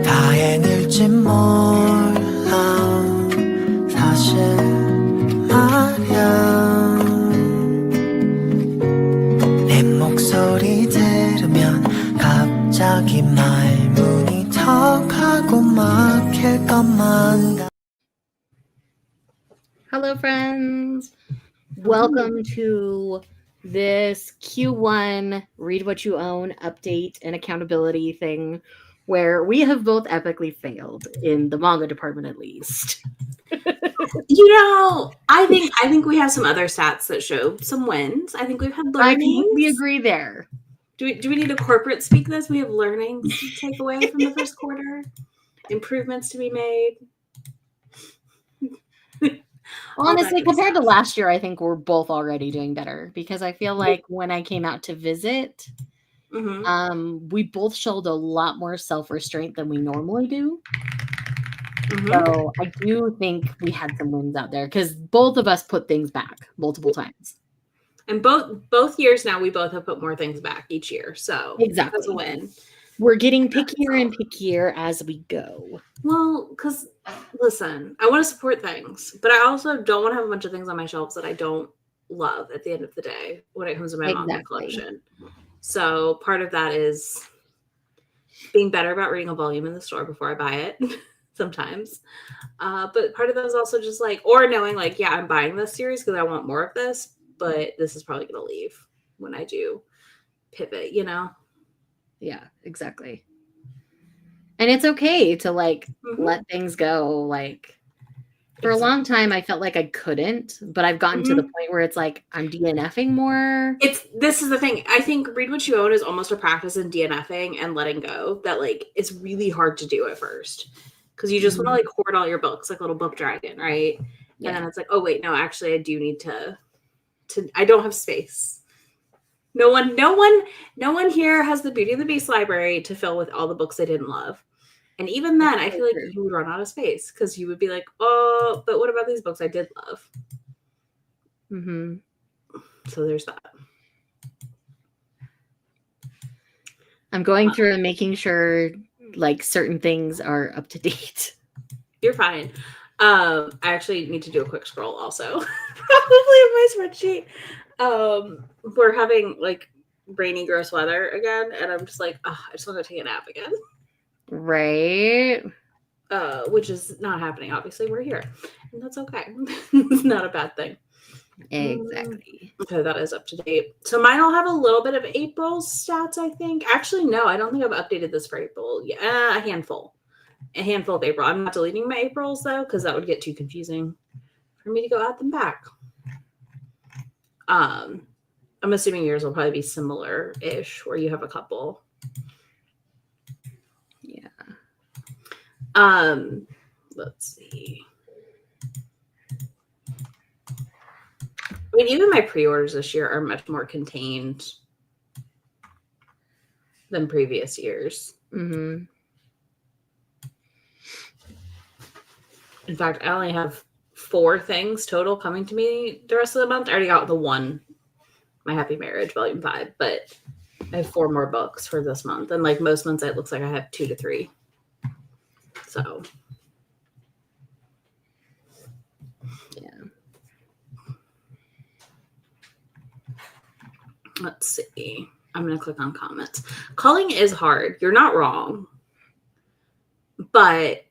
다행일지 몰라 사실 말야 내 목소리 들으면 갑자기 말문이 턱하고 막힐 것만 같아. Hello, friends. Welcome to this Q1 Read What You Own update and accountability thing where we have both epically failed in the manga department, at least. I think we have some other stats that show some wins. I think we've had learnings. I completely agree there. Do we need to corporate speak this? We have learnings to take away from the first quarter, improvements to be made. Honestly, compared to last year, I think we're both already doing better because I feel like when I came out to visit, we both showed a lot more self-restraint than we normally do. So I do think we had some wins out there because both of us put things back multiple times. And both years now, we both have put more things back each year. So exactly, that's a win. We're getting pickier and pickier as we go. Well, because listen, I want to support things, but I also don't want to have a bunch of things on my shelves that I don't love at the end of the day when it comes to my manga collection. So part of that is being better about reading a volume in the store before I buy it sometimes. But part of that is also just or knowing yeah, I'm buying this series because I want more of this, but this is probably going to leave when I do pivot, Yeah, exactly. And it's okay to let things go. For a long time, I felt like I couldn't, but I've gotten to the point where it's I'm DNFing more. This is the thing. I think Read What You Own is almost a practice in DNFing and letting go that it's really hard to do at first because you just want to hoard all your books like a little book dragon, right? Yeah. And then it's oh wait, no, actually I do need to I don't have space. No one here has the Beauty and the Beast library to fill with all the books I didn't love. And even then, I feel like you would run out of space because you would be oh, but what about these books I did love? So there's that. I'm going through and making sure certain things are up to date. You're fine. I actually need to do a quick scroll also. Probably in my spreadsheet. We're having rainy, gross weather again, and I'm just I just want to take a nap again. Right. Which is not happening. Obviously, we're here, and that's okay. It's not a bad thing. Exactly. Okay, that is up to date. So mine will have a little bit of April's stats, I think. Actually, no, I don't think I've updated this for April. Yeah, a handful of April. I'm not deleting my Aprils though, because that would get too confusing for me to go add them back. I'm assuming yours will probably be similar-ish, where you have a couple. Yeah. Let's see. I mean, even my pre-orders this year are much more contained than previous years. In fact, I only have 4 things total coming to me the rest of the month. I already got the one, My Happy Marriage, Volume 5, but I have 4 more books for this month. And most months, it looks like I have 2 to 3. So, yeah. Let's see. I'm going to click on comments. Culling is hard. You're not wrong. But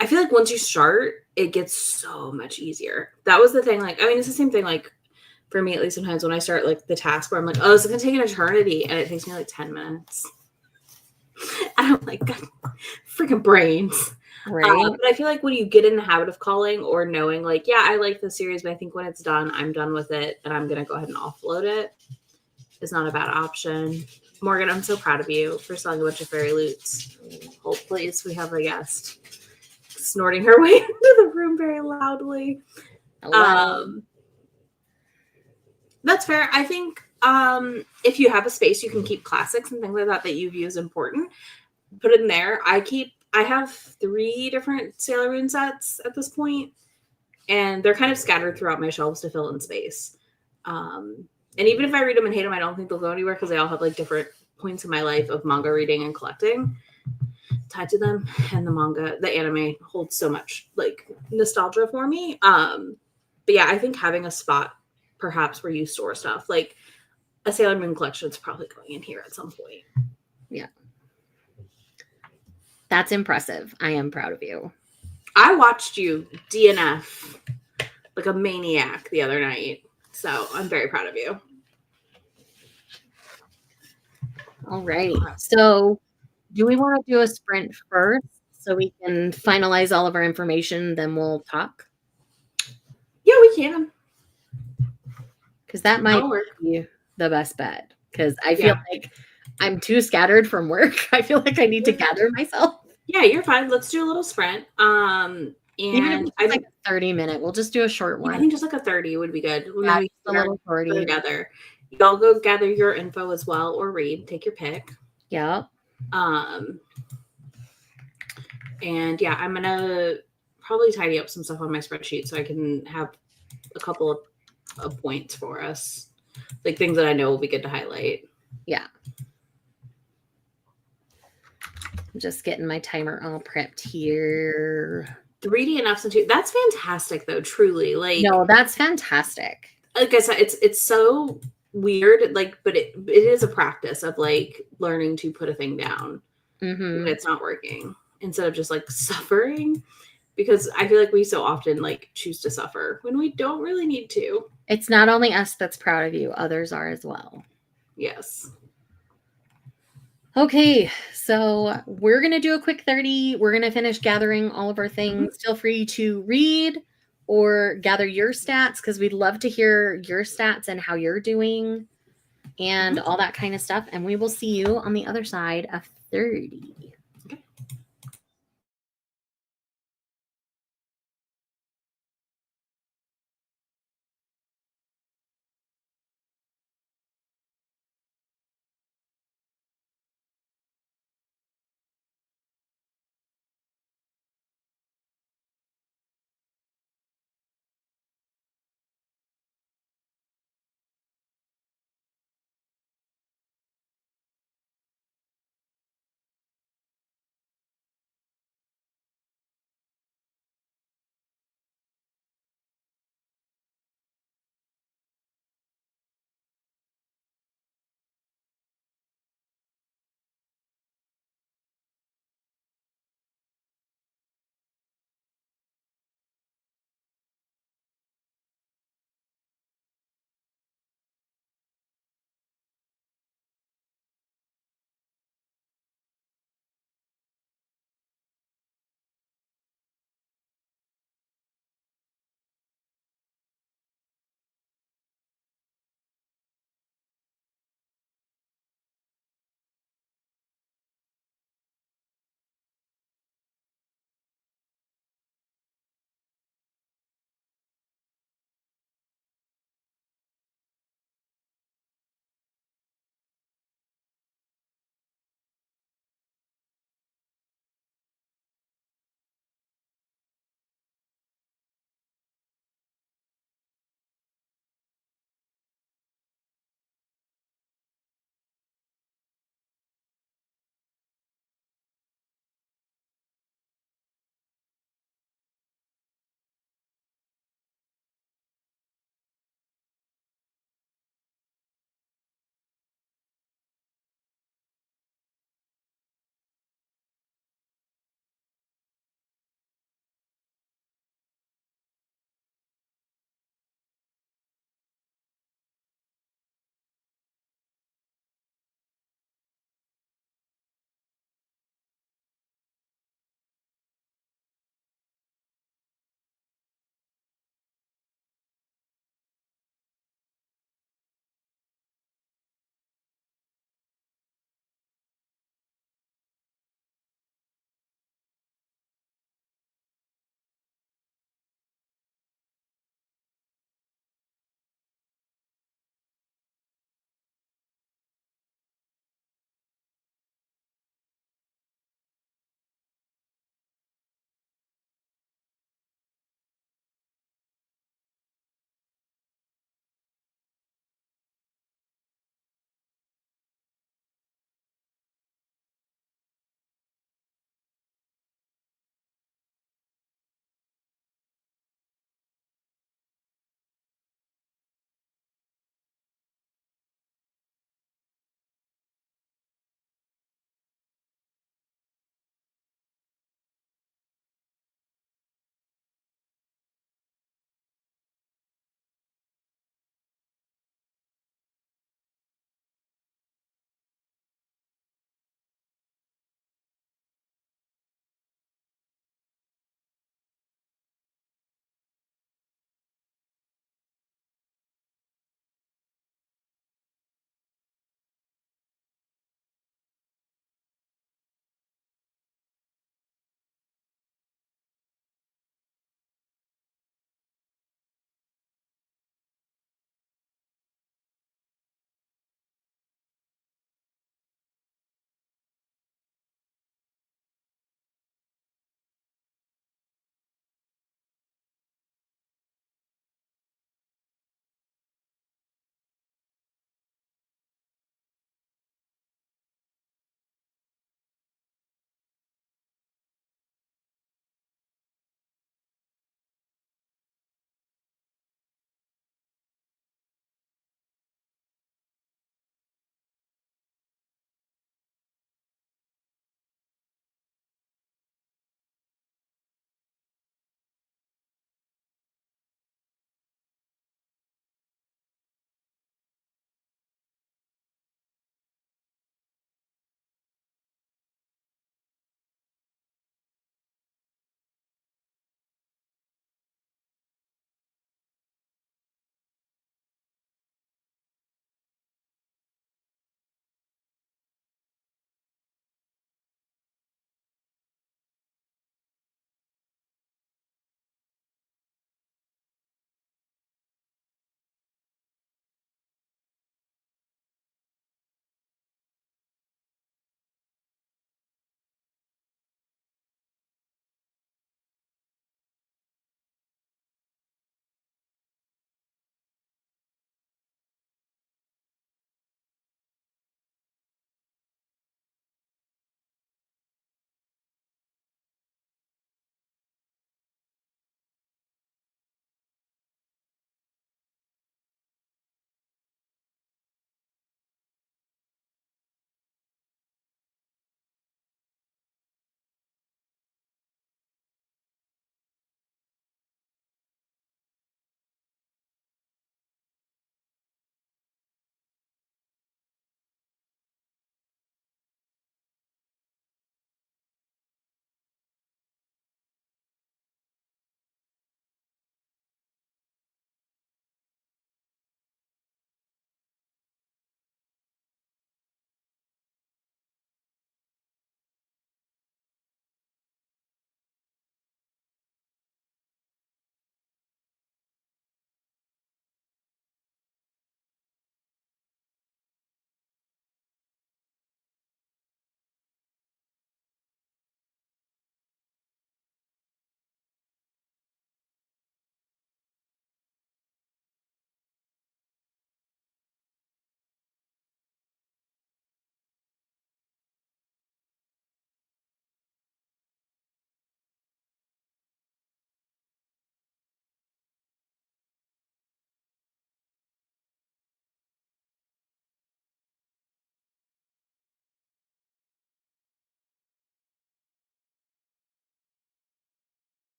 I feel like once you start, it gets so much easier. That was the thing. It's the same thing, for me, at least sometimes when I start, the task where I'm oh, this is going to take an eternity. And it takes me, 10 minutes. And I'm God, freaking brains. Right. But I feel like when you get in the habit of calling or knowing, yeah, I like the series, but I think when it's done, I'm done with it. And I'm going to go ahead and offload it. Is not a bad option. Morgan, I'm so proud of you for selling a bunch of fairy loots. Hold, please. We have a guest snorting her way into the room very loudly. That's fair. I think if you have a space, you can keep classics and things like that you view as important. Put it in there. I keep I have 3 different Sailor Moon sets at this point, and they're kind of scattered throughout my shelves to fill in space. And even if I read them and hate them, I don't think they'll go anywhere because they all have like different points in my life of manga reading and collecting tied to them. And the anime holds so much like nostalgia for me. But yeah, I think having a spot perhaps where you store stuff, like a Sailor Moon collection is probably going in here at some point. Yeah. That's impressive. I am proud of you. I watched you DNF like a maniac the other night. So I'm very proud of you. All right. So do we want to do a sprint first so we can finalize all of our information? Then we'll talk? Yeah, we can. Because that might be the best bet. Because I feel like I'm too scattered from work. I feel like I need to gather myself. Yeah, you're fine. Let's do a little sprint. Even if it's like a 30-minute, we'll just do a short one. I think just like a 30 would be good. Yeah, we a little 30 together. Y'all go gather your info as well, or read. Take your pick. Yeah. And yeah, I'm gonna probably tidy up some stuff on my spreadsheet so I can have a couple of points for us, like things that I know will be good to highlight. Yeah. I'm just getting my timer all prepped here. 3D and Fs and 2. That's fantastic, though. Truly, like no, that's fantastic. Like I said, it's so weird, like, but it is a practice of like learning to put a thing down when it's not working instead of just like suffering. Because I feel like we so often like choose to suffer when we don't really need to. It's not only us that's proud of you; others are as well. Yes. Okay, so we're going to do a quick 30. We're going to finish gathering all of our things. Feel free to read or gather your stats because we'd love to hear your stats and how you're doing and all that kind of stuff. And we will see you on the other side of 30.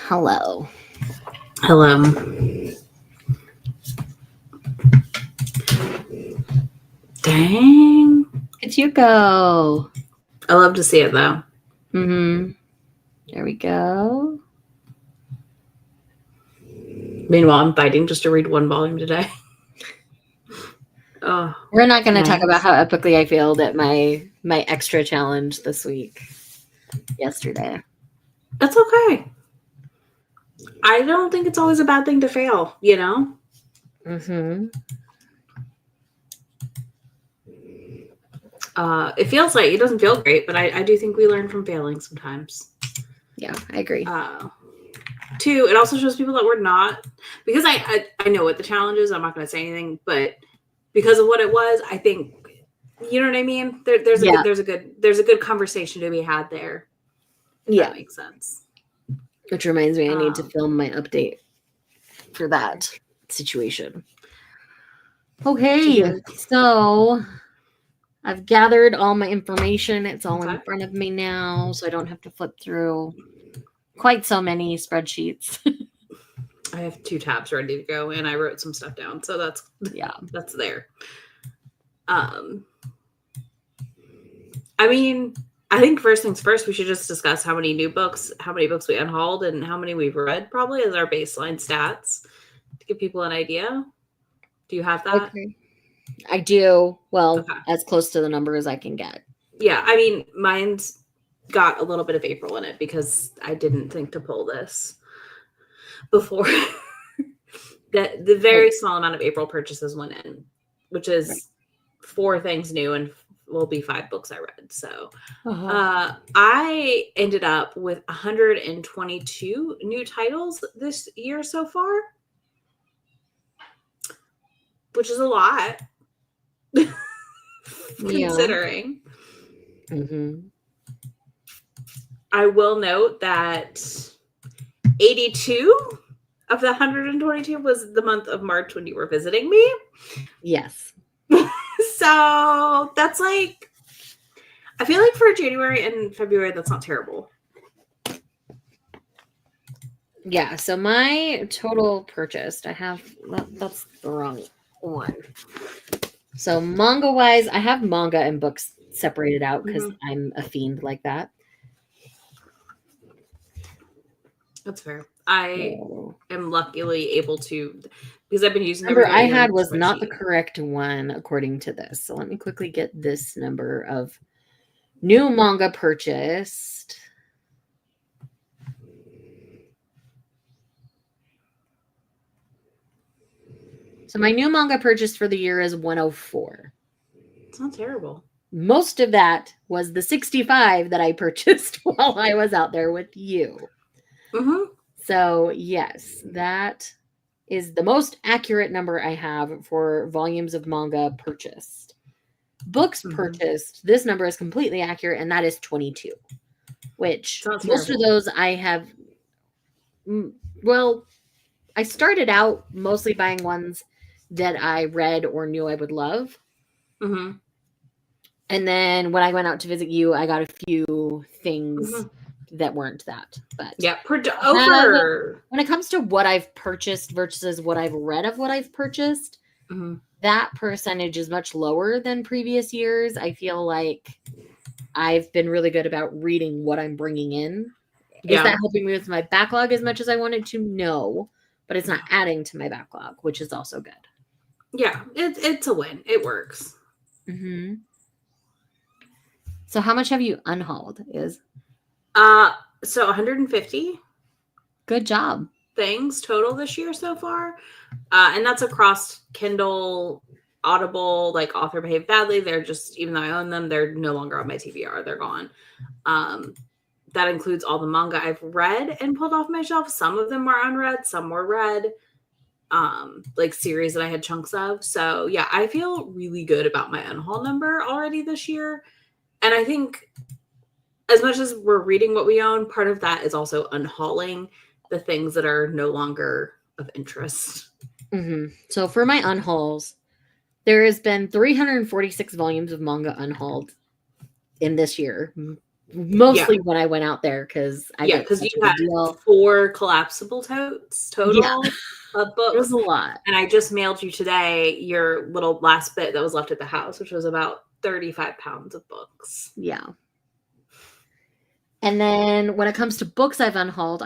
Hello. Dang. It's Yuko. I love to see it though. Mm-hmm. There we go. Meanwhile, I'm fighting just to read one volume today. Oh, we're not going to talk about how epically I failed at my extra challenge this week. Yesterday. That's okay. I don't think it's always a bad thing to fail, you know? Mm-hmm. It feels like it doesn't feel great, but I do think we learn from failing sometimes. Yeah, I agree. Two, it also shows people that we're not, because I know what the challenge is. I'm not going to say anything, but because of what it was, I think, you know what I mean? There's a good conversation to be had there. Yeah, that makes sense. Which reminds me, I need to film my update for that situation. Okay, so I've gathered all my information. It's all in front of me now, so I don't have to flip through quite so many spreadsheets. I have 2 tabs ready to go, and I wrote some stuff down, so that's there. I mean, I think first things first, we should just discuss how many books we unhauled, and how many we've read, probably as our baseline stats to give people an idea. Do you have that? Okay. I do. Well, as close to the number as I can get. Yeah, I mean, mine's got a little bit of April in it because I didn't think to pull this before. The very small amount of April purchases went in, which is 4 things new and will be 5 books I read. So I ended up with 122 new titles this year so far, which is a lot. Considering. Mm-hmm. I will note that 82 of the 122 was the month of March when you were visiting me. Yes. So that's like, I feel like for January and February, that's not terrible. Yeah, so my total purchased, that's the wrong one. So manga-wise, I have manga and books separated out because I'm a fiend like that. That's fair. I am luckily able to, because I've been using the number I had was not the correct one according to this. So let me quickly get this number of new manga purchased. So my new manga purchase for the year is 104. It's not terrible. Most of that was the 65 that I purchased while I was out there with you. Mm-hmm. So yes, that is the most accurate number I have for volumes of manga purchased. Books purchased, this number is completely accurate, and that is 22. Which most of those I have, well, I started out mostly buying ones that I read or knew I would love. Mm-hmm. And then when I went out to visit you, I got a few things that weren't that. But yeah, when it comes to what I've purchased versus what I've read of what I've purchased, that percentage is much lower than previous years. I feel like I've been really good about reading what I'm bringing in. Is that helping me with my backlog as much as I wanted to? No, but it's not adding to my backlog, which is also good. Yeah, it's a win. It works. Mm-hmm. So how much have you unhauled? So 150. Good job. Things total this year so far. And that's across Kindle, Audible, like Author Behave Badly. They're just, even though I own them, they're no longer on my TBR. They're gone. That includes all the manga I've read and pulled off my shelf. Some of them were unread, some were read. Like series that I had chunks of. So yeah, I feel really good about my unhaul number already this year. And I think as much as we're reading what we own, part of that is also unhauling the things that are no longer of interest. So for my unhauls, there has been 346 volumes of manga unhauled in this year. Mostly when I went out there because I get because such you a had good deal. 4 collapsible totes total of books. It was a lot. And I just mailed you today your little last bit that was left at the house, which was about 35 pounds of books. Yeah. And then when it comes to books I've unhauled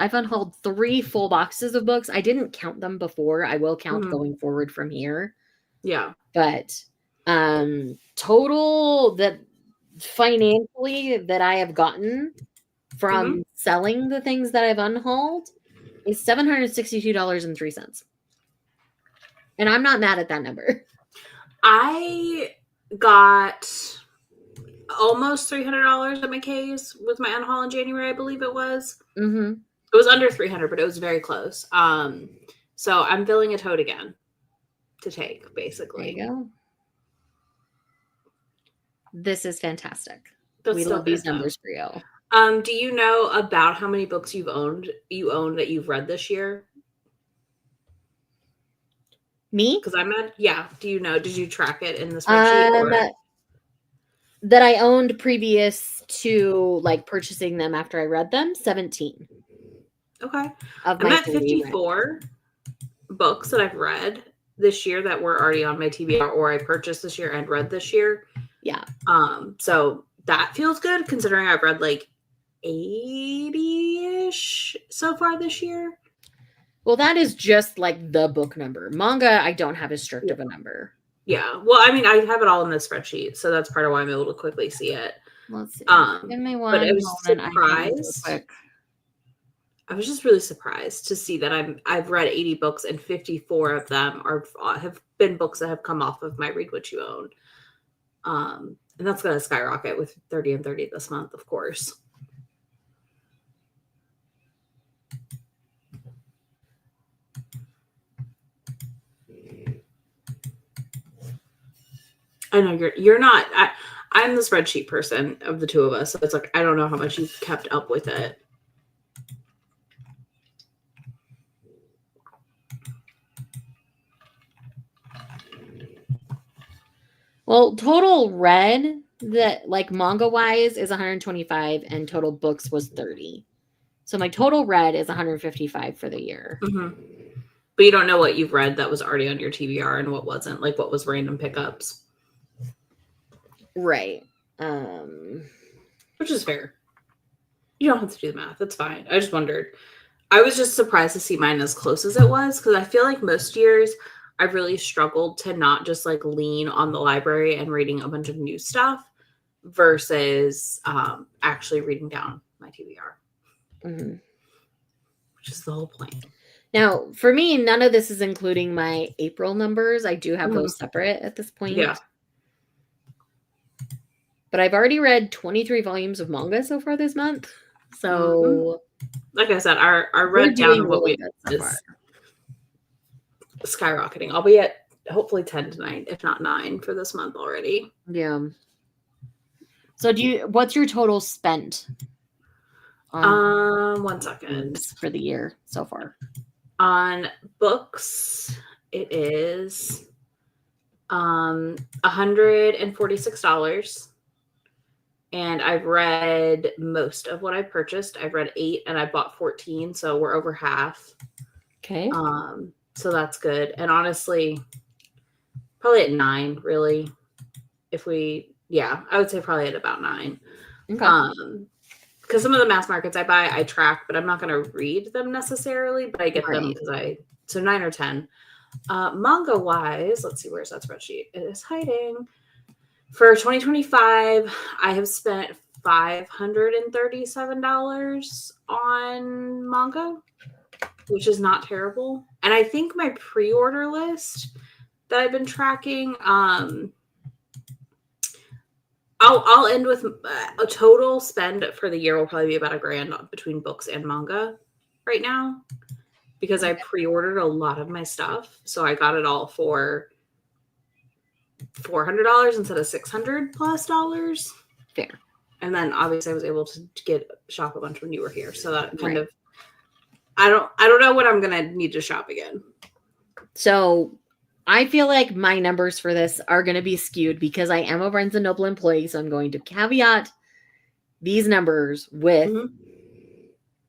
3 full boxes of books. I didn't count them before. I will count going forward from here. Yeah. But total that financially that I have gotten from selling the things that I've unhauled is $762.03. And I'm not mad at that number. I got almost $300 at McKay's with my unhaul in January, I believe it was. Mm-hmm. It was under 300, but it was very close. So I'm filling a tote again to take, basically. There you go. This is fantastic. That's we love these numbers for you. Do you know about how many books you own that you've read this year? Me? Because do you know? Did you track it in the spreadsheet? That I owned previous to like purchasing them after I read them, 17. Okay. I'm at 54 books that I've read this year that were already on my TBR or I purchased this year and read this year. Yeah. So that feels good considering I've read like 80-ish so far this year. Well, that is just like the book number. Manga, I don't have as strict of a number. Yeah. Well, I mean, I have it all in the spreadsheet, so that's part of why I'm able to quickly see it. Let's see. Give me one but I was surprised. I was just really surprised to see that I've read 80 books and 54 of them have been books that have come off of my Read What You Own. And that's going to skyrocket with 30 and 30 this month, of course. I know you're not. I'm the spreadsheet person of the two of us, so it's like I don't know how much you've kept up with it. Well, total read that like manga wise is 125 and total books was 30. So my total read is 155 for the year. Mm-hmm. But you don't know what you've read that was already on your TBR and what wasn't, like what was random pickups. Right. Which is fair. You don't have to do the math. That's fine. I just wondered. I was just surprised to see mine as close as it was because I feel like most years I've really struggled to not just like lean on the library and reading a bunch of new stuff versus actually reading down my TBR. Mm-hmm. Which is the whole point. Now, for me, none of this is including my April numbers. I do have those separate at this point. Yeah. But I've already read 23 volumes of manga so far this month. So, like I said, our read down of what we is skyrocketing. I'll be at hopefully 10 to 9, if not 9 for this month already. Yeah. So what's your total spent? 1 second. For the year so far. On books, it is $146. And I've read most of what I purchased. I've read 8 and I bought 14, so we're over half. Okay. So that's good. And honestly, probably at 9, really. I would say probably at about 9. Okay. Because some of the mass markets I buy, I track, but I'm not going to read them necessarily, but I get them because so 9 or 10. Manga wise, let's see, where's that spreadsheet? It is hiding. For 2025, I have spent $537 on manga, which is not terrible. And I think my pre-order list that I've been tracking, I'll end with a total spend for the year will probably be about $1,000 between books and manga right now because I pre-ordered a lot of my stuff. So I got it all for $400 instead of $600 plus dollars. Fair. And then obviously I was able to shop a bunch when you were here. So that kind of, I don't know when I'm going to need to shop again. So I feel like my numbers for this are going to be skewed because I am a Barnes & Noble employee. So I'm going to caveat these numbers with Mhm.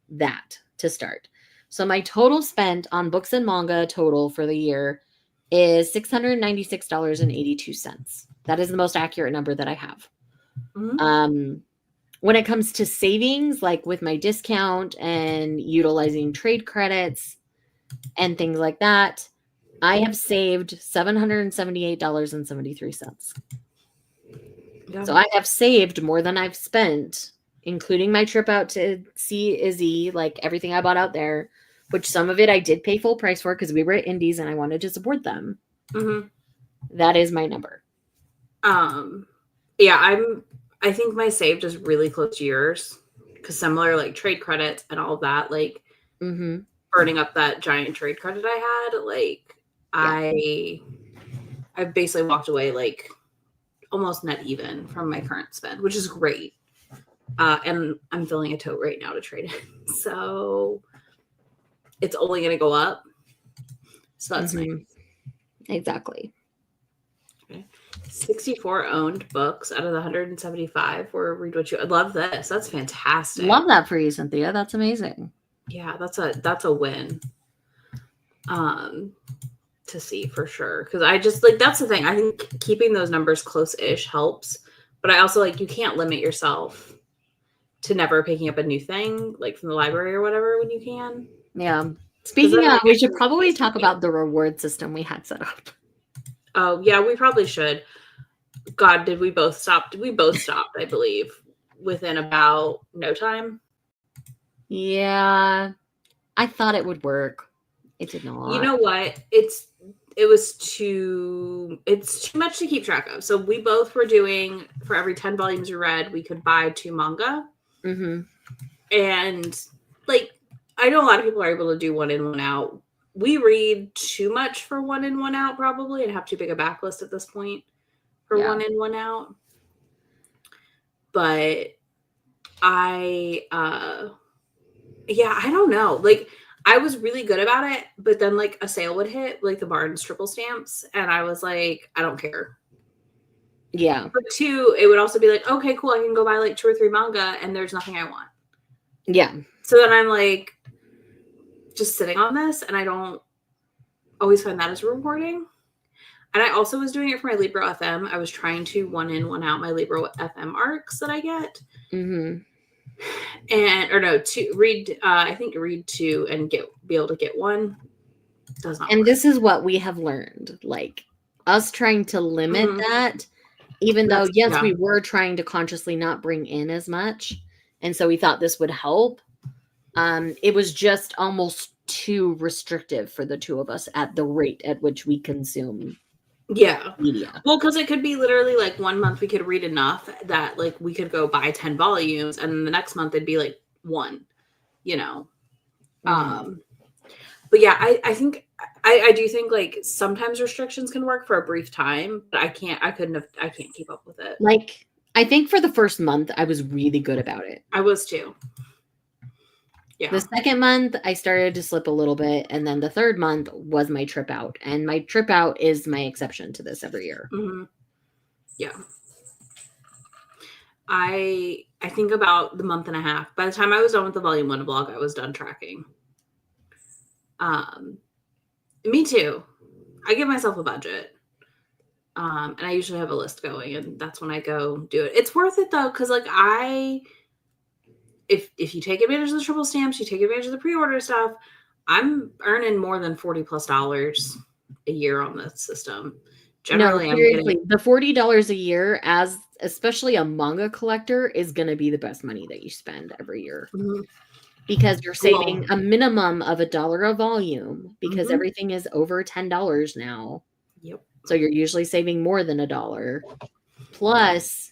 that to start. So my total spent on books and manga total for the year is $696.82. That is the most accurate number that I have. Mhm. When it comes to savings, like with my discount and utilizing trade credits and things like that, I have saved $778.73. Yeah. So I have saved more than I've spent, including my trip out to see Izzy, like everything I bought out there, which some of it I did pay full price for because we were at Indies and I wanted to support them. Mm-hmm. That is my number. Yeah, I think my saved is really close to yours because similar, like trade credits and all of that, like burning up that giant trade credit I had, like I've basically walked away like almost net even from my current spend, which is great. And I'm filling a tote right now to trade it. So it's only going to go up. So that's nice. Exactly. Okay. 64 owned books out of the 175 were Read What You. I love this. That's fantastic. Love that for you, Cynthia. That's amazing. Yeah, that's a win. To see for sure. Because I just like that's the thing. I think keeping those numbers close-ish helps. But I also like you can't limit yourself to never picking up a new thing, like from the library or whatever, when you can. Yeah. Speaking of, we should probably talk about the reward system we had set up. Oh, yeah, we probably should. God, did we both stop? Did we both stop, I believe, within about no time? Yeah. I thought it would work. It did not. You know what? It's too much to keep track of. So we both were doing, for every 10 volumes we read, we could buy 2 manga. And like, I know a lot of people are able to do 1 in, 1 out. We read too much for 1 in, 1 out probably and have too big a backlist at this point for 1 in, 1 out. But I don't know. Like, I was really good about it, but then like a sale would hit, like the Barnes triple stamps, and I was like, I don't care. Yeah. But 2, it would also be like, okay, cool, I can go buy like 2 or 3 manga and there's nothing I want. Yeah. So then I'm like just sitting on this, and I don't always find that as rewarding. And I also was doing it for my Libro FM. I was trying to 1 in, 1 out my Libro FM arcs that I get. And or no, read I think read 2 and be able to get 1 does not and work. This is what we have learned, like us trying to limit that, even though yes, we were trying to consciously not bring in as much, and so we thought this would help. It was just almost too restrictive for the two of us at the rate at which we consume media. Well, because it could be literally like 1 month we could read enough that like we could go buy 10 volumes, and then the next month it'd be like 1, you know. But yeah, I think I do think like sometimes restrictions can work for a brief time, but I can't keep up with it. Like, I think for the first month I was really good about it. I was too. Yeah. The second month I started to slip a little bit, and then the third month was my trip out, and my trip out is my exception to this every year. Yeah. I think about the month and a half. By the time I was done with the volume 1 vlog, I was done tracking. Me too. I give myself a budget. And I usually have a list going, and that's when I go do it. It's worth it though, because like if you take advantage of the triple stamps, you take advantage of the pre-order stuff, I'm earning more than $40+ a year on this system. Generally, no, seriously, the $40 a year, as especially a manga collector, is going to be the best money that you spend every year. Because you're saving a minimum of $1 a volume, because everything is over $10 now. Yep. So you're usually saving more than $1. Plus,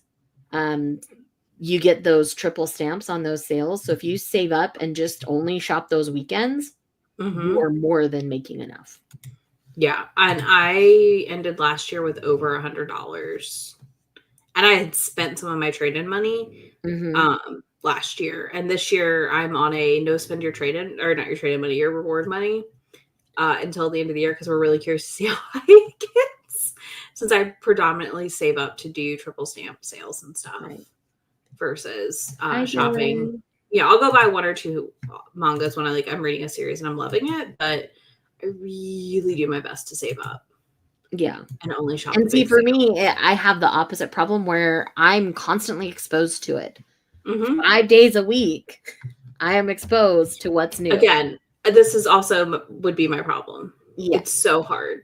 you get those triple stamps on those sales. So if you save up and just only shop those weekends, you are more than making enough. Yeah. And I ended last year with over $100. And I had spent some of my trade-in money last year. And this year I'm on a no spend your trade-in, or not your trade-in money, your reward money until the end of the year, because we're really curious to see how high it gets, since I predominantly save up to do triple stamp sales and stuff. Right. versus I shopping. agree. Yeah, I'll go buy 1 or 2 mangas when I'm reading a series and I'm loving it, but I really do my best to save up. Yeah. And only shop. And see, for me, I have the opposite problem where I'm constantly exposed to it. 5 days a week, I am exposed to what's new. Again, this is also would be my problem. Yeah. It's so hard.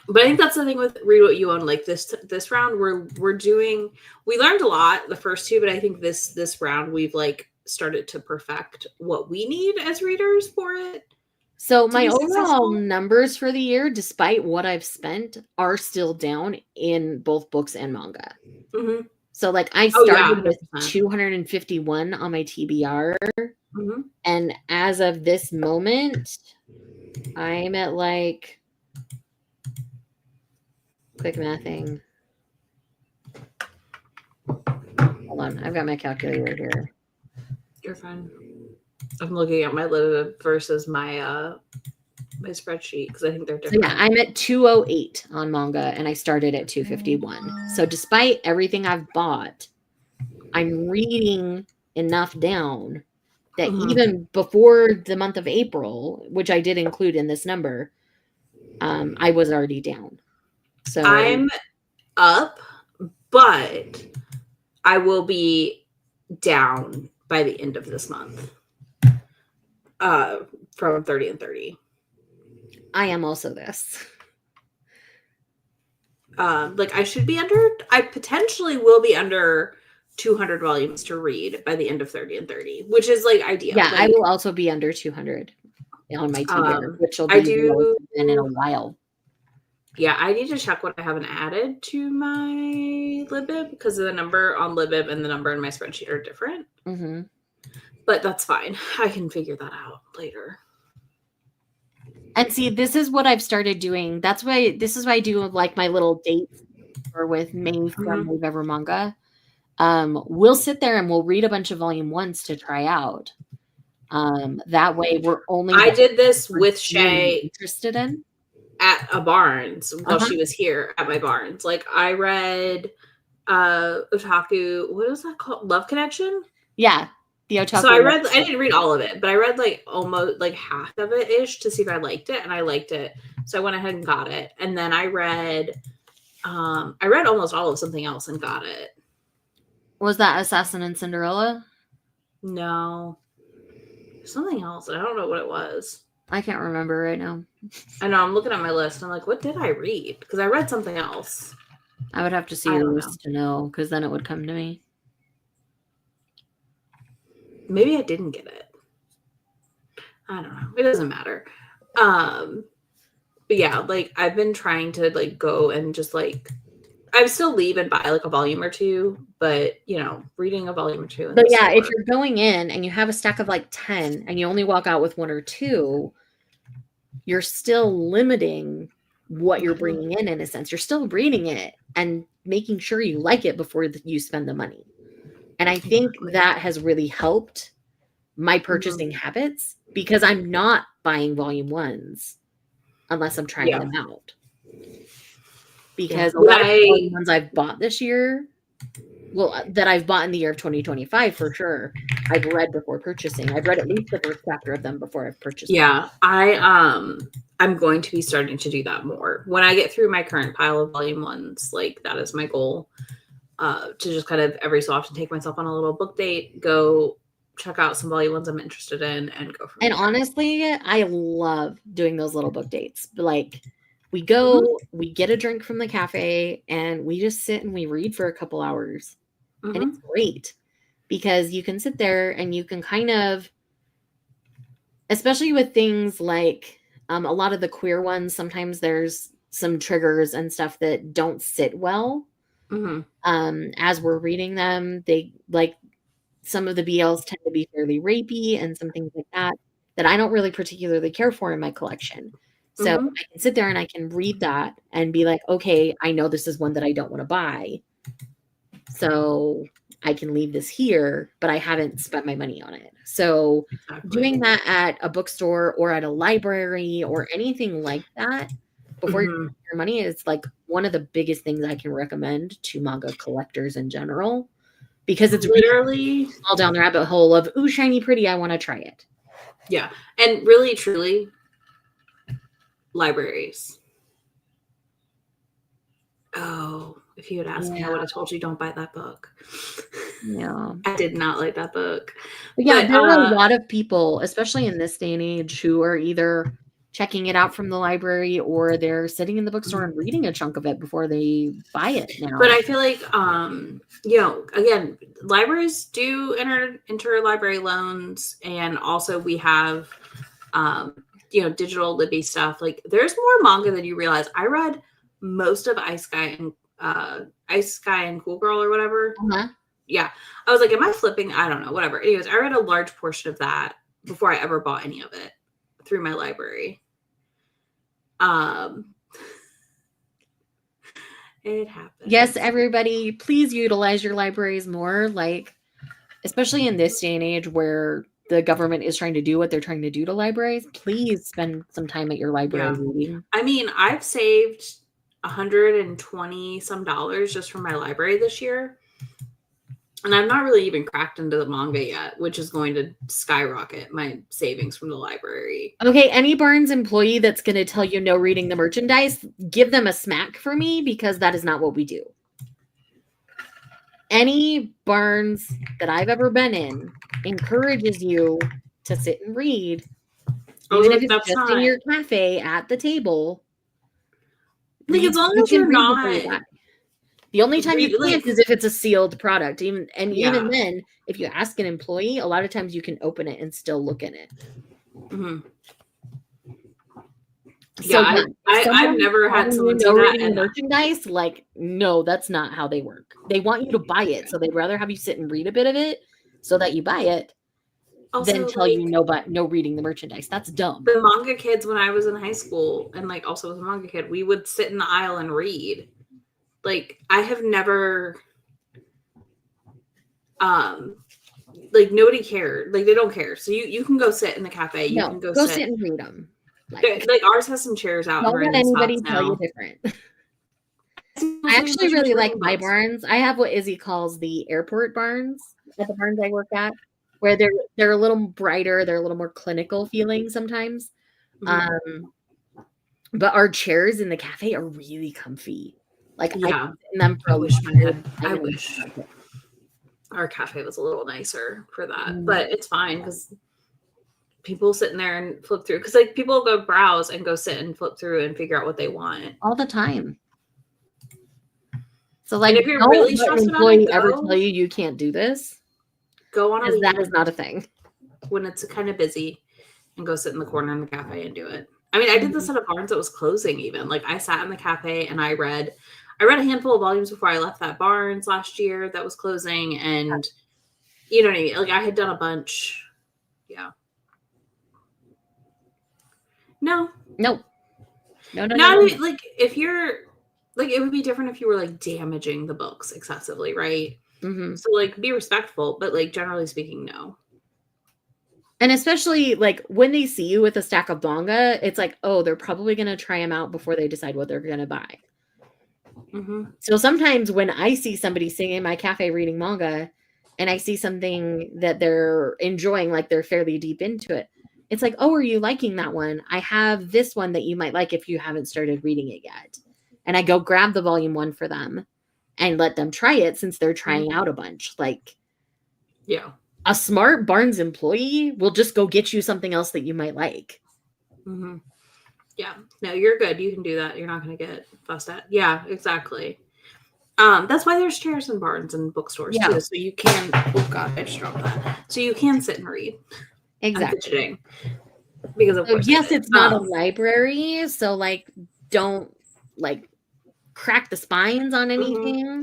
But I think that's the thing with Read What You Own. Like this round, we learned a lot the first 2, but I think this round we've like started to perfect what we need as readers for it. So my overall numbers for the year, despite what I've spent, are still down in both books and manga. Mm-hmm. So like I started with 251 on my TBR. Mm-hmm. And as of this moment, I'm at like quick mathing. Hold on, I've got my calculator here. You're fine. I'm looking at my Libib versus my my spreadsheet because I think they're different. So yeah, I'm at 208 on manga and I started at 251. So despite everything I've bought, I'm reading enough down that even before the month of April, which I did include in this number, I was already down. So I'm up, but I will be down by the end of this month. From 30 and 30. I am also this. Like I potentially will be under 200 volumes to read by the end of 30 and 30, which is like ideal. Yeah, like, I will also be under 200 on my TBR, which will be in a while. Yeah, I need to check what I haven't added to my Libib because the number on Libib and the number in my spreadsheet are different. Mm-hmm. But that's fine. I can figure that out later. And see, this is what I've started doing. This is why I do like my little dates or with May from Move Ever Manga. We'll sit there and we'll read a bunch of volume 1s to try out. That way we're only. I did this with Shay interested in at a Barnes while she was here at my Barnes. Like I read Otaku, what is that called? Love Connection? Yeah. The Otaku. So I didn't read all of it, but I read like almost like half of it ish to see if I liked it, and I liked it. So I went ahead and got it. And then I read almost all of something else and got it. Was that Assassin and Cinderella? No. Something else. I don't know what it was. I can't remember right now. I know, I'm looking at my list. I'm like, what did I read? Because I read something else. I would have to see your list to know, because then it would come to me. Maybe I didn't get it. I don't know. It doesn't matter. But yeah, like I've been trying to like go and just like I still leave and buy like a volume or 2, but you know, reading a volume or 2. But yeah, if you're going in and you have a stack of like 10 and you only walk out with 1 or 2, you're still limiting what you're bringing in a sense. You're still reading it and making sure you like it before you spend the money. And I think that has really helped my purchasing habits because I'm not buying volume 1s unless I'm trying them out. Because a lot of the ones I've bought this year, that I've bought in the year of 2025 for sure, I've read before purchasing. I've read at least the first chapter of them before I've purchased them. Yeah, I'm going to be starting to do that more. When I get through my current pile of volume 1s, like that is my goal. To just kind of every so often take myself on a little book date, go check out some volume 1s I'm interested in, and go from there. And honestly, I love doing those little book dates. But like, we go, we get a drink from the cafe, and we just sit and we read for a couple hours. And it's great because you can sit there and you can kind of, especially with things like a lot of the queer ones, sometimes there's some triggers and stuff that don't sit well. As we're reading them, they like some of the BLs tend to be fairly rapey and some things like that I don't really particularly care for in my collection. So I can sit there and I can read that and be like, okay, I know this is one that I don't want to buy. So I can leave this here, but I haven't spent my money on it. So doing that at a bookstore or at a library or anything like that before you spend your money is like one of the biggest things I can recommend to manga collectors in general. because it's literally all down the rabbit hole of, ooh, shiny pretty, I want to try it. Yeah. And really, truly, libraries. Oh, if you had asked me, I would have told you don't buy that book. Yeah. I did not like that book. But yeah, there are a lot of people, especially in this day and age, who are either checking it out from the library or they're sitting in the bookstore and reading a chunk of it before they buy it now. But I feel like, you know, again, libraries do interlibrary loans, and also we have, you know, digital Libby stuff. Like, there's more manga than you realize. I read most of Ice Sky and Cool Girl or whatever. Uh-huh. Yeah. I was like, am I flipping? I don't know, whatever. Anyways, I read a large portion of that before I ever bought any of it through my library. It happens. Yes, everybody, please utilize your libraries more, like, especially in this day and age where the government is trying to do what they're trying to do to libraries. Please spend some time at your library reading. I mean, I've saved $120 some just from my library this year. And I've not really even cracked into the manga yet, which is going to skyrocket my savings from the library. Okay, any Barnes employee that's going to tell you no reading the merchandise, give them a smack for me, because that is not what we do. Any Barnes that I've ever been in encourages you to sit and read, even if it's just in your cafe at the table. Like, as long as you're not... The only time you can't is if it's a sealed product. Even then, if you ask an employee, a lot of times you can open it and still look in it. Mm-hmm. Yeah, I've never had someone do that. And merchandise, like, no, that's not how they work. They want you to buy it, so they'd rather have you sit and read a bit of it so that you buy it than tell you no reading the merchandise. That's dumb. The manga kids, when I was in high school, and like also was a manga kid, we would sit in the aisle and read. Like, I have never, like, nobody cared. Like, they don't care. So you can go sit in the cafe. You can go sit and read them. Like ours has some chairs out. Don't let anybody tell you different. I actually really like my Barnes. I have what Izzy calls the airport Barnes at the Barnes I work at, where they're a little brighter. They're a little more clinical feeling sometimes. Mm-hmm. But our chairs in the cafe are really comfy. Like, I in them for I wish our cafe was a little nicer for that, but it's fine because people sit in there and flip through. Because like people go browse and go sit and flip through and figure out what they want all the time. So like, and if you're really stressed about it, ever tell you can't do this? Go on, that is not a thing. When it's kind of busy, and go sit in the corner in the cafe and do it. I mean, I did this at a Barnes that was closing. Even like I sat in the cafe and I read a handful of volumes before I left that Barnes last year that was closing, and you know what I mean? Like, I had done a bunch. Yeah. No. Like, if you're like, it would be different if you were like damaging the books excessively, right? Mm-hmm. So like, be respectful, but like, generally speaking, no. And especially like when they see you with a stack of manga, it's like, oh, they're probably going to try them out before they decide what they're going to buy. Mm-hmm. So sometimes when I see somebody sitting in my cafe reading manga and I see something that they're enjoying, like they're fairly deep into it, it's like, oh, are you liking that one? I have this one that you might like if you haven't started reading it yet. And I go grab the volume 1 for them and let them try it since they're trying out a bunch. Like, yeah, a smart Barnes employee will just go get you something else that you might like. Mm-hmm. Yeah, no, you're good. You can do that. You're not going to get fussed at. Yeah, exactly. That's why there's chairs in Barnes and bookstores too. So you can. Oh God, I just dropped that. So you can sit and read. Exactly. Because of course, yes, it's not a library, so like, don't like crack the spines on anything. Mm-hmm.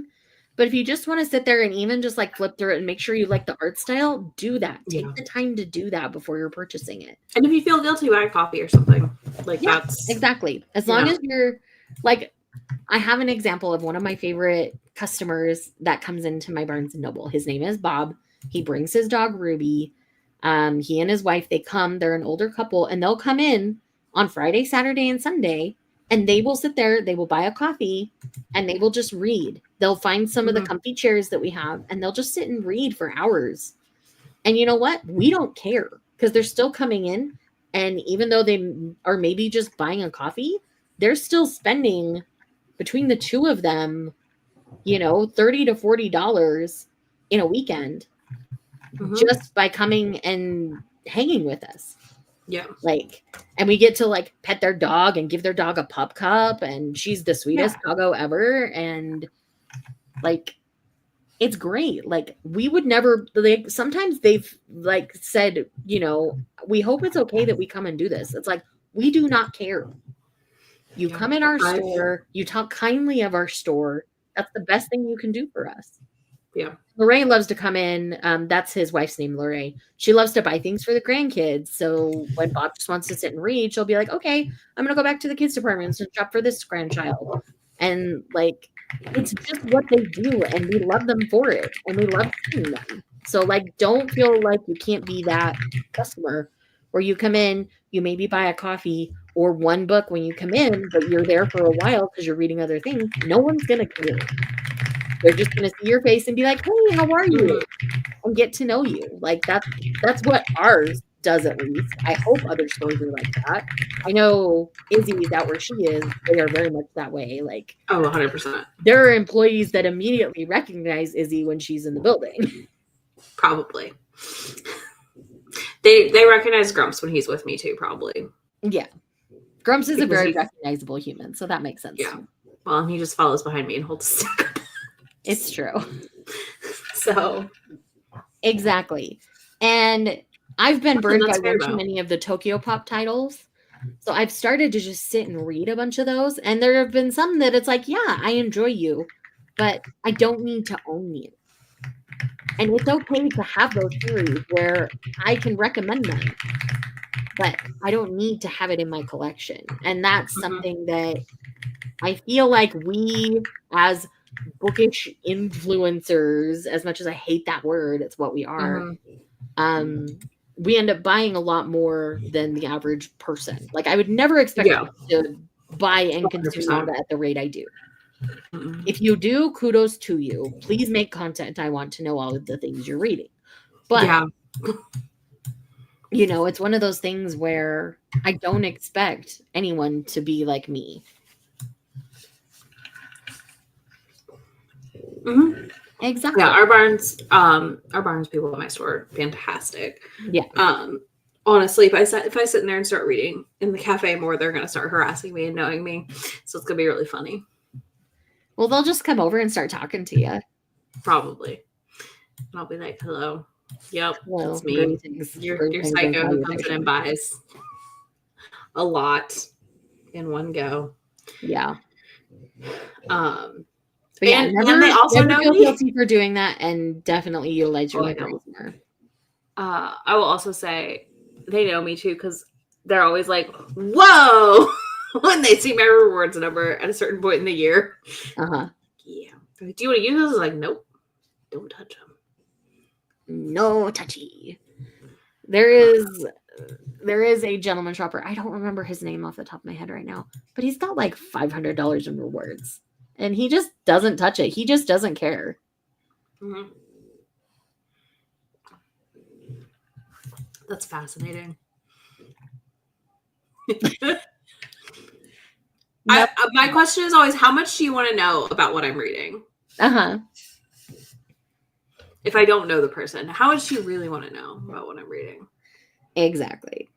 But if you just want to sit there and even just like flip through it and make sure you like the art style, do that. Take the time to do that before you're purchasing it. And if you feel guilty, buy coffee or something. Like, that's exactly. As long as you're like, I have an example of one of my favorite customers that comes into my Barnes & Noble. His name is Bob. He brings his dog Ruby. He and his wife, they're an older couple, and they'll come in on Friday, Saturday, and Sunday And they will sit there, they will buy a coffee, and they will just read. They'll find some of the comfy chairs that we have, and they'll just sit and read for hours. And you know what? We don't care because they're still coming in. And even though they are maybe just buying a coffee, they're still spending between the two of them, $30 to $40 in a weekend just by coming and hanging with us. Yeah. And we get to pet their dog and give their dog a pup cup, and she's the sweetest doggo ever. And it's great. We would never, sometimes they've said, we hope it's okay that we come and do this. It's we do not care. You come in our store, you talk kindly of our store. That's the best thing you can do for us. Yeah. Lorraine loves to come in. That's his wife's name, Lorraine. She loves to buy things for the grandkids. So when Bob just wants to sit and read, she'll be like, okay, I'm going to go back to the kids department and shop for this grandchild. And it's just what they do. And we love them for it. And we love seeing them. So don't feel like you can't be that customer where you come in, you maybe buy a coffee or one book when you come in, but you're there for a while because you're reading other things. No one's going to care. They're just going to see your face and be like, hey, how are you? And get to know you. That's what ours does, at least. I hope other stores are like that. I know Izzy's out where she is. They are very much that way. 100%. There are employees that immediately recognize Izzy when she's in the building. Probably. They recognize Grumps when he's with me too, probably. Yeah. Grumps is a very recognizable human, so that makes sense. Yeah. Well, he just follows behind me and holds a stick up. It's true. So. Exactly. And I've been burned by way too many of the Tokyo Pop titles. So I've started to just sit and read a bunch of those. And there have been some that it's I enjoy you, but I don't need to own you. And it's okay to have those series where I can recommend them, but I don't need to have it in my collection. And that's something that I feel like we, as bookish influencers, as much as I hate that word, it's what we are. We end up buying a lot more than the average person. I would never expect you to buy and consume manga at the rate I do. If you do, kudos to you. Please make content. I want to know all of the things you're reading. But it's one of those things where I don't expect anyone to be like me. Exactly. Yeah, our Barnes people at my store are fantastic. Yeah. Honestly, if I sit in there and start reading in the cafe more, they're gonna start harassing me and knowing me. So it's gonna be really funny. Well, they'll just come over and start talking to you. Probably. And I'll be like, hello. Yep, well, that's me. Your psycho who comes in and buys a lot in one go. Yeah. But yeah, and they also know feel me. guilty for doing that, and definitely utilize your libraries more. I will also say they know me too because they're always like, "Whoa!" when they see my rewards number at a certain point in the year. Yeah. Do you want to use this? I was like, nope. Don't touch them. No touchy. There is a gentleman shopper. I don't remember his name off the top of my head right now, but he's got $500 in rewards. And he just doesn't touch it. He just doesn't care. That's fascinating. My question is always, how much do you want to know about what I'm reading? If I don't know the person, how much do you really want to know about what I'm reading? Exactly.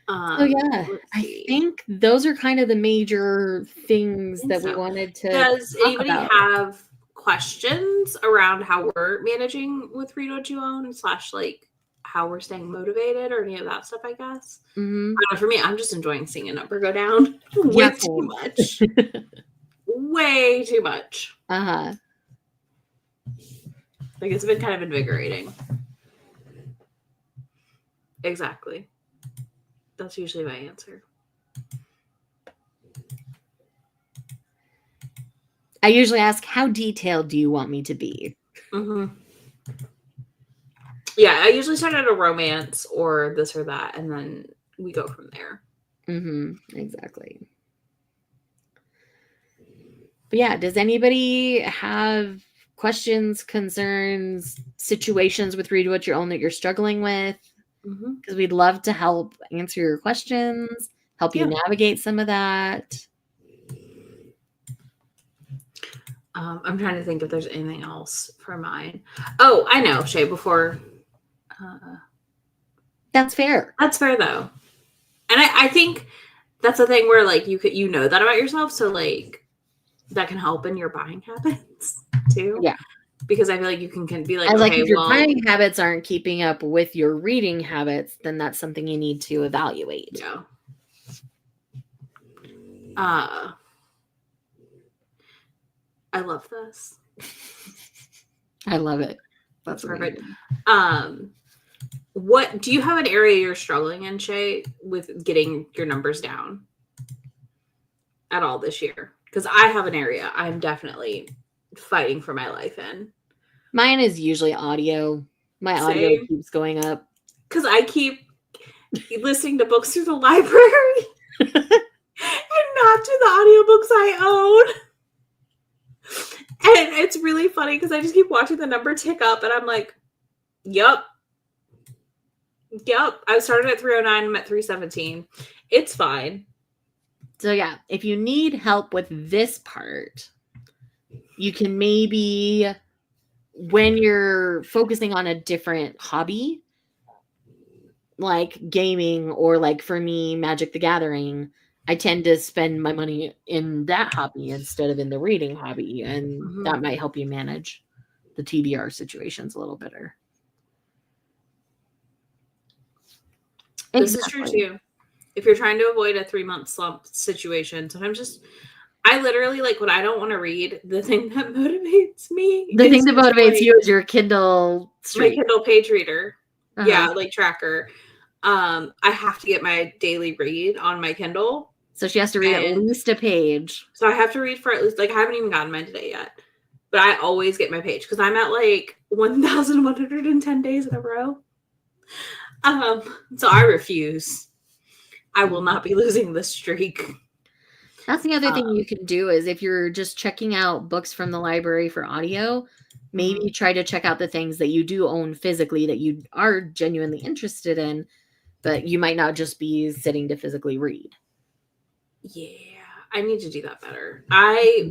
So yeah, I think those are kind of the major things that we wanted to. Does anybody have questions around how we're managing with Read What You Own / how we're staying motivated or any of that stuff? I guess. I don't know, for me, I'm just enjoying seeing a number go down way too much. Way too much. It's been kind of invigorating. Exactly. That's usually my answer. I usually ask, how detailed do you want me to be? Yeah, I usually start at a romance or this or that, and then we go from there. Exactly. But yeah, does anybody have questions, concerns, situations with Read What You Own that you're struggling with? Because we'd love to help answer your questions, help you navigate some of that. I'm trying to think if there's anything else for mine. Oh, I know, Shay, before. That's fair. That's fair, though. And I think that's the thing where, like, you know that about yourself, so, like, that can help in your buying habits, too. Yeah. Because I feel like you can be like, and okay, if your buying habits aren't keeping up with your reading habits, then that's something you need to evaluate. Yeah. I love this. I love it. That's perfect. What do you have an area you're struggling in, Shay, with getting your numbers down at all this year? Because I have an area I'm definitely fighting for my life in. Mine is usually audio. My audio keeps going up. Because I keep listening to books through the library and not to the audiobooks I own. And it's really funny because I just keep watching the number tick up and I'm like, Yep. I started at 309. I'm at 317. It's fine. So yeah, if you need help with this part, you can maybe, when you're focusing on a different hobby, like gaming or like for me, Magic the Gathering, I tend to spend my money in that hobby instead of in the reading hobby. And that might help you manage the TBR situations a little better. This is true too. If you're trying to avoid a 3-month slump situation, sometimes I literally, like, when I don't want to read, the thing that motivates me. The thing that motivates you is your Kindle streak. My Kindle page reader. Yeah, like tracker. I have to get my daily read on my Kindle. So she has to read at least a page. So I have to read for at least, like, I haven't even gotten mine today yet. But I always get my page because I'm at like 1,110 days in a row. So I refuse. I will not be losing this streak. That's the other thing you can do is if you're just checking out books from the library for audio, maybe try to check out the things that you do own physically that you are genuinely interested in, but you might not just be sitting to physically read. Yeah, I need to do that better.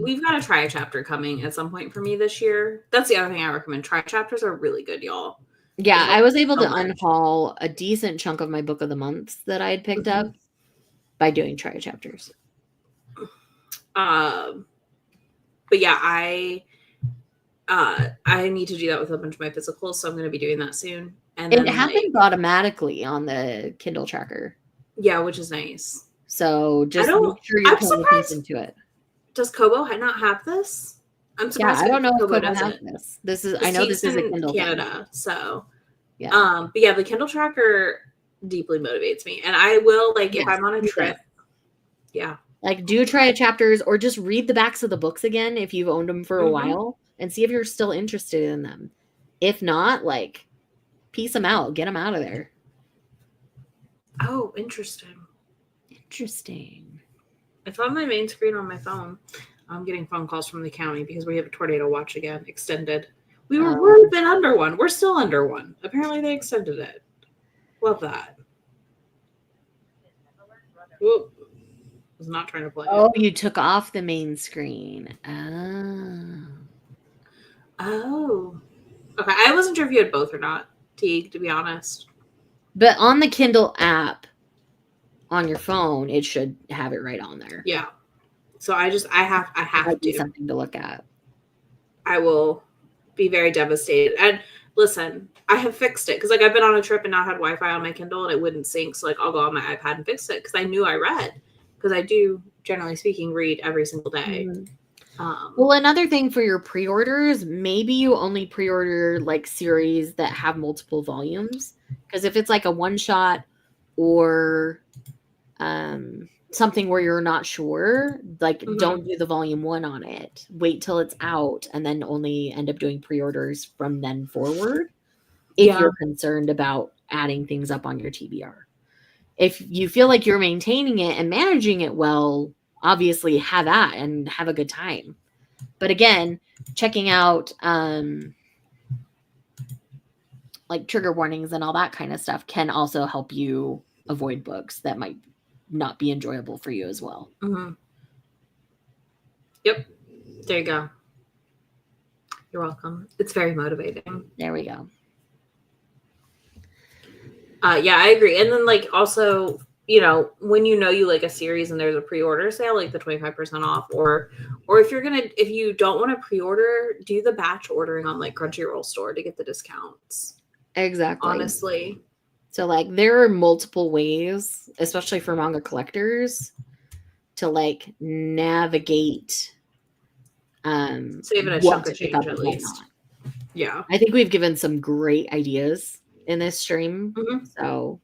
We've got a try chapter coming at some point for me this year. That's the other thing I recommend. Try chapters are really good, y'all. Yeah, I was able to unhaul a decent chunk of my book of the months that I had picked up by doing try chapters. But yeah, I need to do that with a bunch of my physicals, so I'm going to be doing that soon. And it happens automatically on the Kindle tracker. Yeah, which is nice. So just make sure you're paying attention to it. Does Kobo not have this? I'm surprised. Yeah, I don't know if Kobo has this. I know this is a Kindle Canada, so yeah. But yeah, the Kindle tracker deeply motivates me, and I will if I'm on a trip. Yeah. Like, do try chapters or just read the backs of the books again if you've owned them for a while and see if you're still interested in them. If not, piece them out. Get them out of there. Oh, interesting. It's on my main screen on my phone. I'm getting phone calls from the county because we have a tornado watch again, extended. We've been under one. We're still under one. Apparently they extended it. Love that. Whoop. Was not trying to play. Oh, you took off the main screen. Oh. Okay, I wasn't sure if you had both or not, Teague, to be honest. But on the Kindle app on your phone, it should have it right on there. Yeah. So I have to be something to look at. I will be very devastated. And listen, I have fixed it because I've been on a trip and not had Wi-Fi on my Kindle and it wouldn't sync. So I'll go on my iPad and fix it because I knew I read. Because I do, generally speaking, read every single day. Well, another thing for your pre-orders, maybe you only pre-order series that have multiple volumes. Because if it's a one-shot or something where you're not sure, don't do the volume 1 on it. Wait till it's out and then only end up doing pre-orders from then forward if you're concerned about adding things up on your TBR. if you feel like you're maintaining it and managing it well, obviously have that and have a good time. But again, checking out like trigger warnings and all that kind of stuff can also help you avoid books that might not be enjoyable for you as well. Mm-hmm. Yep. There you go. You're welcome. It's very motivating. There we go. Yeah, I agree. And then like also, you know, when you know you like a series and there's a pre-order sale, like the 25% off, or if you don't want to pre-order, do the batch ordering on like Crunchyroll store to get the discounts. Exactly. Honestly. So like there are multiple ways, especially for manga collectors, to like navigate saving a chunk of change at least. Yeah. I think we've given some great ideas in this stream. Mm-hmm. So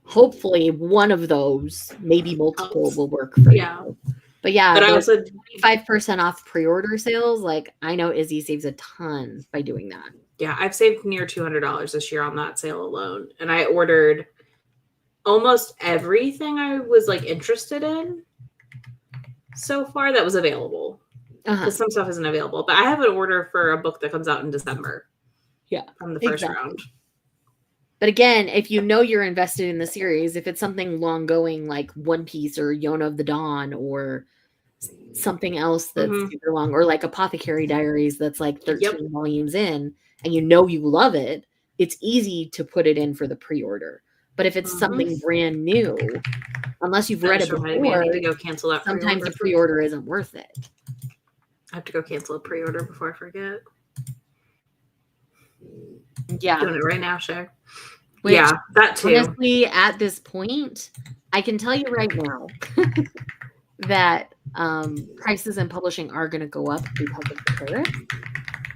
hopefully one of those, maybe multiple, will work for you. But yeah, but I also 25% off pre-order sales. Like I know Izzy saves a ton by doing that. Yeah, I've saved near $200 this year on that sale alone. And I ordered almost everything I was like interested in so far that was available. Because some stuff isn't available. But I have an order for a book that comes out in December. Yeah. From the first round. But again, if you know you're invested in the series, if it's something long going like One Piece or Yona of the Dawn or something else that's super long, or like Apothecary Diaries that's like 13 volumes in, and you know you love it, it's easy to put it in for the pre-order. But if it's something brand new, unless you've read it before, I need to go cancel that sometimes the pre-order isn't worth it. I have to go cancel a pre-order before I forget. Yeah. Doing it right now, Shay. Yeah, that too. Honestly, at this point, I can tell you right now that prices in publishing are going to go up because of the tariff.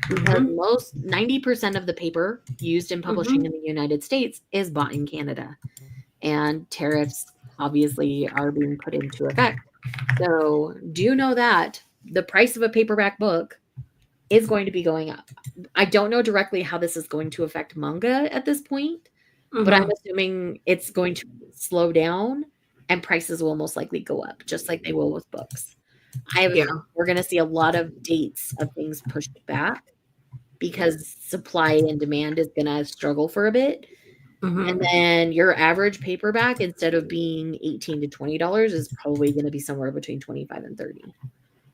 Because 90% of the paper used in publishing in the United States is bought in Canada. And tariffs obviously are being put into effect. So do know that the price of a paperback book is going to be going up. I don't know directly how this is going to affect manga at this point, but I'm assuming it's going to slow down and prices will most likely go up, just like they will with books. We're going to see a lot of dates of things pushed back because supply and demand is going to struggle for a bit. And then your average paperback, instead of being $18 to $20, is probably going to be somewhere between $25 and $30.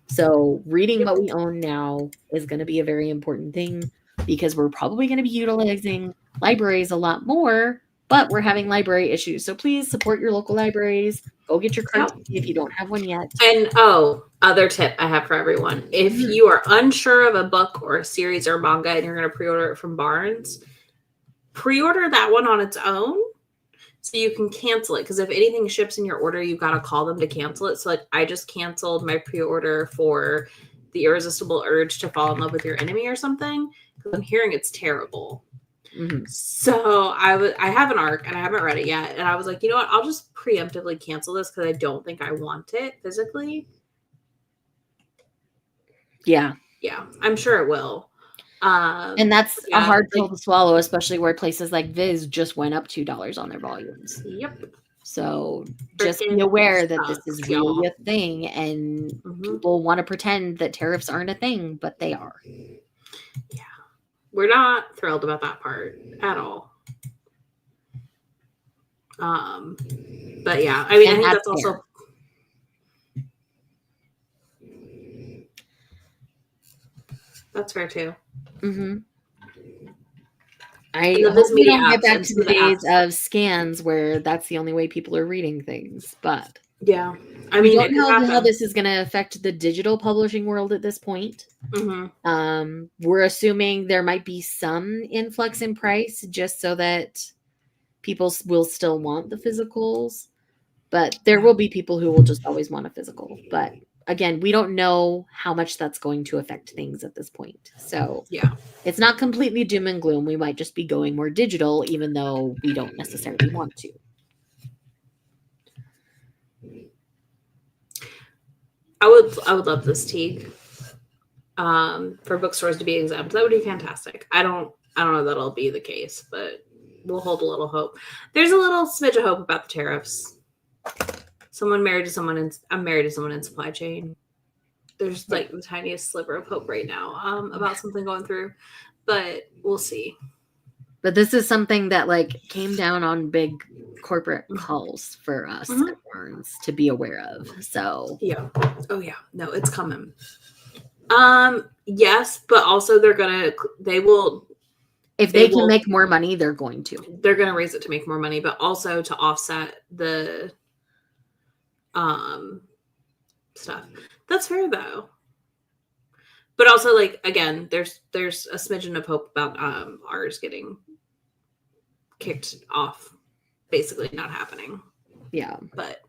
So reading what we own now is going to be a very important thing because we're probably going to be utilizing libraries a lot more, but we're having library issues. So please support your local libraries. Go get your card if you don't have one yet. And other tip I have for everyone. If you are unsure of a book or a series or manga and you're going to pre-order it from Barnes, pre-order that one on its own so you can cancel it. Because if anything ships in your order, you've got to call them to cancel it. So like I just canceled my pre-order for The Irresistible Urge to Fall in Love with Your Enemy or something because I'm hearing it's terrible. So I have an arc and I haven't read it yet. And I was like, you know what? I'll just preemptively cancel this because I don't think I want it physically. Yeah, I'm sure it will. And that's a hard pill to swallow, especially where places like Viz just went up $2 on their volumes. Yep. So just be aware that this is really a thing, and people want to pretend that tariffs aren't a thing, but they are. Yeah. We're not thrilled about that part at all. But yeah, I mean, I think that's also. That's fair too. I hope we don't get back to the days of scans where that's the only way people are reading things, but yeah, I mean, we don't know how this is going to affect the digital publishing world at this point. We're assuming there might be some influx in price just so that people will still want the physicals, but there will be people who will just always want a physical. But again, we don't know how much that's going to affect things at this point. So yeah, it's not completely doom and gloom. We might just be going more digital, even though we don't necessarily want to. I would love this, Teague. For bookstores to be exempt. That would be fantastic. I don't know that it'll be the case, but we'll hold a little hope. There's a little smidge of hope about the tariffs. I'm married to someone in supply chain. There's like the tiniest sliver of hope right now about something going through, but we'll see. But this is something that like came down on big corporate calls for us at Barnes to be aware of. So yeah. Oh yeah. No, it's coming. Yes, but also they will. If they can make more money, they're going to. They're going to raise it to make more money, but also to offset the stuff. That's fair though. But also, like, again, there's a smidgen of hope about ours getting kicked off, basically not happening. Yeah. But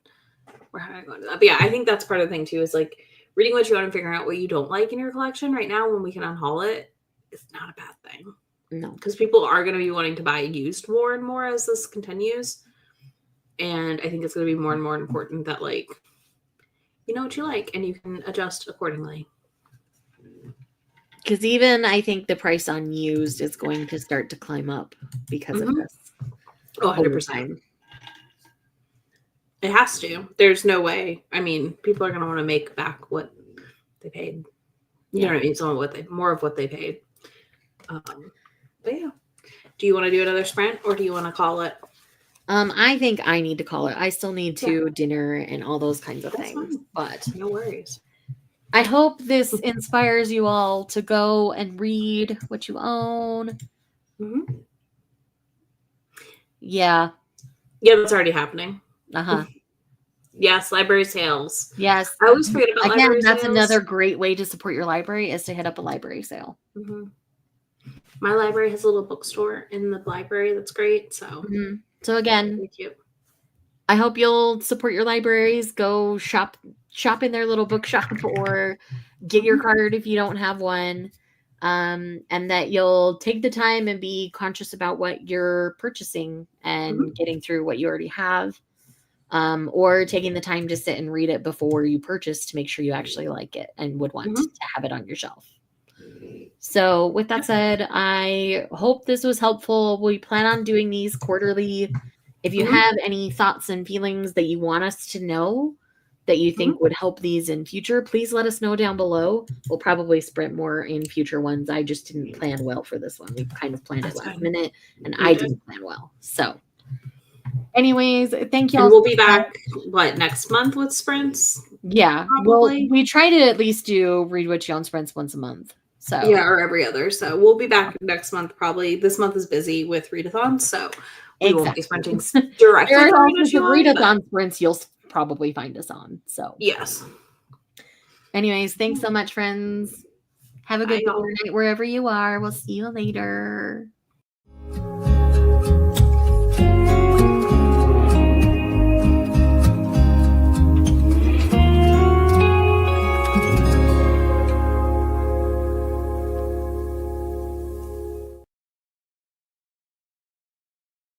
we're having to go into that. But yeah, I think that's part of the thing too, is like reading what you own and figuring out what you don't like in your collection right now when we can unhaul it is not a bad thing. No. Because people are going to be wanting to buy used more and more as this continues. And I think it's going to be more and more important that, like, you know what you like and you can adjust accordingly. Because even I think the price on used is going to start to climb up because of this. Oh, 100%. It has to. There's no way. I mean, people are going to want to make back what they paid. You know what I mean? Some of more of what they paid. But yeah. Do you want to do another sprint or do you want to call it? I think I need to call it. I still need to dinner and all those kinds of things. Fine. But no worries. I hope this inspires you all to go and read what you own. Yeah. Yeah, that's already happening. Uh-huh. Yes, library sales. Yes. I always forget about library that's sales. Another great way to support your library is to hit up a library sale. My library has a little bookstore in the library. That's great. So, So again, thank you. I hope you'll support your libraries. Go shop in their little bookshop or get your card if you don't have one. And that you'll take the time and be conscious about what you're purchasing and getting through what you already have. Or taking the time to sit and read it before you purchase to make sure you actually like it and would want to have it on your shelf. So with that said, I hope this was helpful. We plan on doing these quarterly. If you have any thoughts and feelings that you want us to know that you think would help these in future, please let us know down below. We'll probably sprint more in future ones. I just didn't plan well for this one. We kind of planned it last minute and I didn't plan well. So anyways, thank y'all. And we'll be back, next month with sprints? Yeah. Probably. Well, we try to at least do Read What You Own sprints once a month. So yeah, or every other. So we'll be back next month probably. This month is busy with readathons, so we won't be sprinting directly. There are also readathon sprints you'll probably find us on. So yes. Anyways, thanks so much, friends. Have a good night wherever you are. We'll see you later.